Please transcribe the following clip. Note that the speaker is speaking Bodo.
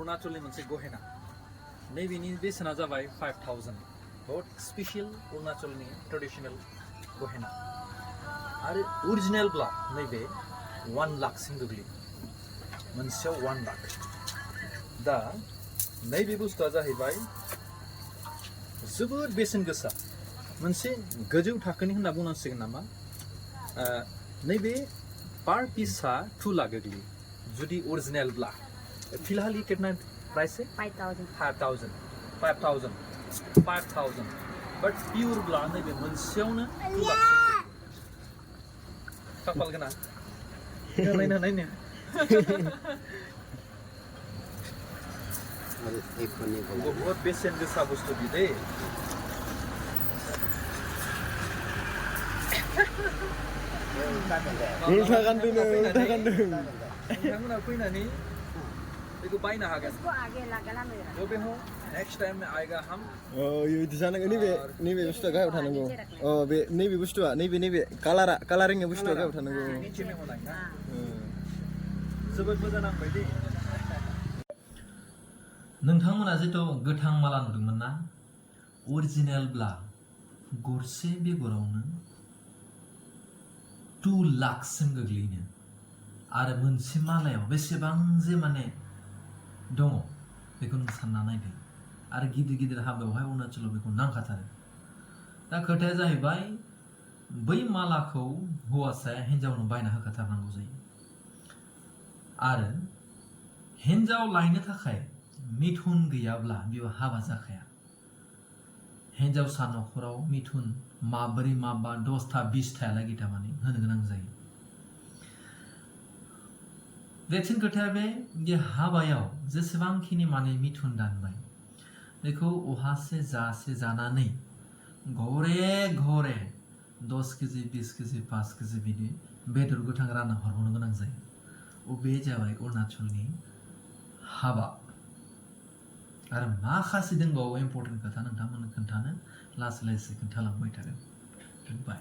अरुणाचलनि मोनसे गहेना नैबेनि बेसेना जाबाय 5000 बहुत स्पेशल अरुणाचलनि ट्रेडिशनल गहेना आरो अरिजिनेलब्ला नैबे 1 लाखसिम गोग्लैयो मोनसेयाव 1 लाख दा नैबे बुस्थुआ जाहैबाय जोबोद बेसेन गोसा मोनसे गोजौ थाखोनि होनना बुंनांसिगोन नामा नैबे पार पिसा 2 लाख गोग्लैयो जुदि अरिजिनेलब्ला फिलहाल ये कितना प्राइस है 5000 बट प्योर ब्ला नैबे मोनसेयावनो 2 लाख खाफाल गोनां नायनो बहुत बेसेन गोसा बुस्थु बि दे उल्था गानदों नोंथांमोना फैनानै बेखौ बायनो हागोन तो बे हो नेक्स्ट टाइम में आएगा हम ये जाना नैबे बुस्थुआ गाहायाव थानांगौ बे नैबे बुस्थुआ नैबे कालारिंनि बुस्थुआ गाहायाव थानांगौ नीचे में होना है ना जोबोद मोजां नांबाय दे नोंथांमोना जितु गोथां माला नुदोंमोन ना अरिजिनेलब्ला गरसे बेगरावनो 2 लाखसिम गोग्लैयो आरो मोनसे मालायाव बेसेबां जे माने दङ बेखौ नों सानना नायदो आरो गिदिर हाबायावहाय अरुणाचलाव बेखौ नांखाथारो दा खोथाया जाहैबाय बै मालाखौ हौवासाया हिन्जावनो बायना होखाथारनांगौ जायो आरो हिन्जाव लायनो थाखाय मिथुन गैयाब्ला बेयाव हाबा जाखाया हिन्जावसा नखराव मिथुन माब्रै माबा 10टा 20टायालागै थारमाने होनो गोनां जायो देरसिन खोथाया बे जे हाबायाव जेसेबांखिनि माने मिथुन दानबाय बेखौ अहासे जासे जानानै घरे 10 केजि 20 केजि 5 केजि बिदि बेदर गोथां रानना हरबावनो गोनां जायो बे जाबाय अरुणाचलनि हाबा आरो माखासे दंबावो इम्पर्टेन्ट खोथा नोंथांमोननो खोन्थानो लासै खोन्थालांबाय थागोन बाय